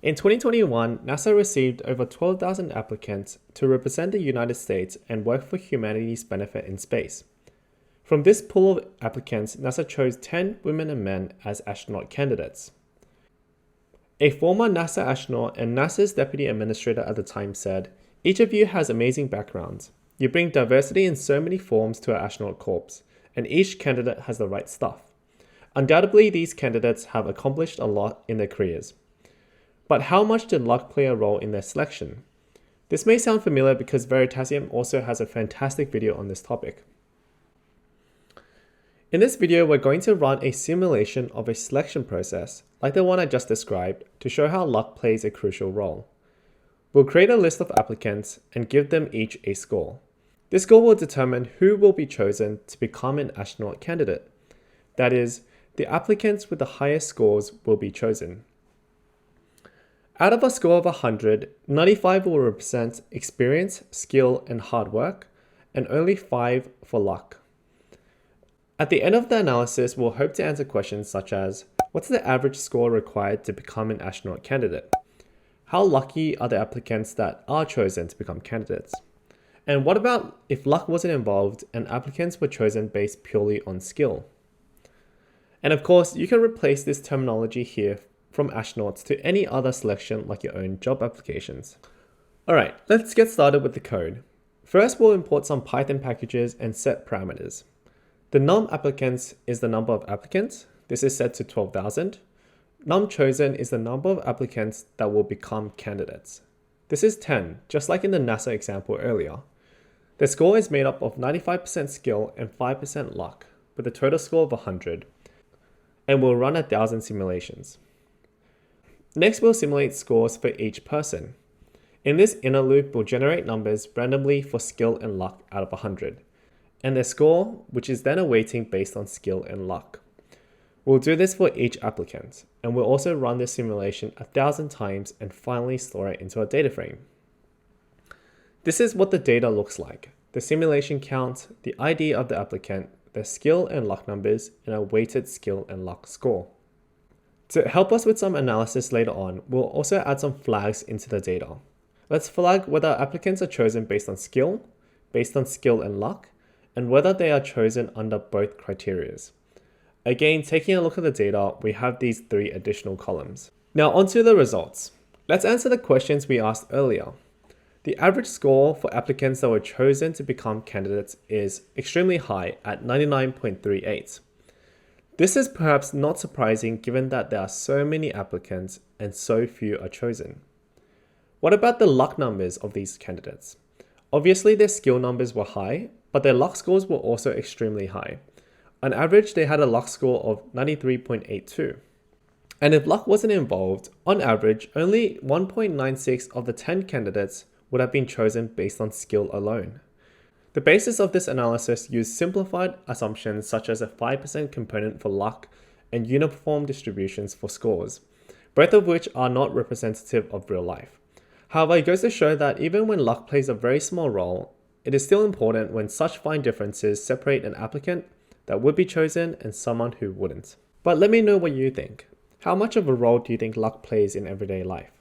In 2021, NASA received over 12,000 applicants to represent the United States and work for humanity's benefit in space. From this pool of applicants, NASA chose 10 women and men as astronaut candidates. A former NASA astronaut and NASA's deputy administrator at the time said, "Each of you has amazing backgrounds. You bring diversity in so many forms to our astronaut corps, and each candidate has the right stuff. Undoubtedly, these candidates have accomplished a lot in their careers. But how much did luck play a role in their selection?" This may sound familiar because Veritasium also has a fantastic video on this topic. In this video, we're going to run a simulation of a selection process, like the one I just described, to show how luck plays a crucial role. We'll create a list of applicants and give them each a score. This score will determine who will be chosen to become an astronaut candidate. That is, the applicants with the highest scores will be chosen. Out of a score of 100, 95 will represent experience, skill, and hard work, and only 5 for luck. At the end of the analysis, we'll hope to answer questions such as, what's the average score required to become an astronaut candidate? How lucky are the applicants that are chosen to become candidates? And what about if luck wasn't involved and applicants were chosen based purely on skill? And of course, you can replace this terminology here from astronauts to any other selection like your own job applications. Alright, let's get started with the code. First, we'll import some Python packages and set parameters. The num applicants is the number of applicants. This is set to 12,000. Num chosen is the number of applicants that will become candidates. This is 10, just like in the NASA example earlier. The score is made up of 95% skill and 5% luck, with a total score of 100, and we'll run 1,000 simulations. Next, we'll simulate scores for each person. In this inner loop, we'll generate numbers randomly for skill and luck out of 100, and their score, which is then a weighting based on skill and luck. We'll do this for each applicant, and we'll also run this simulation 1,000 times and finally store it into a data frame. This is what the data looks like: the simulation count, the ID of the applicant, their skill and luck numbers, and a weighted skill and luck score. To help us with some analysis later on, we'll also add some flags into the data. Let's flag whether applicants are chosen based on skill and luck, and whether they are chosen under both criteria. Again, taking a look at the data, we have these 3 additional columns. Now onto the results. Let's answer the questions we asked earlier. The average score for applicants that were chosen to become candidates is extremely high at 99.38. This is perhaps not surprising given that there are so many applicants and so few are chosen. What about the luck numbers of these candidates? Obviously, their skill numbers were high, but their luck scores were also extremely high. On average, they had a luck score of 93.82. And if luck wasn't involved, on average, only 1.96 of the 10 candidates would have been chosen based on skill alone. The basis of this analysis used simplified assumptions such as a 5% component for luck and uniform distributions for scores, both of which are not representative of real life. However, it goes to show that even when luck plays a very small role, it is still important when such fine differences separate an applicant that would be chosen and someone who wouldn't. But let me know what you think. How much of a role do you think luck plays in everyday life?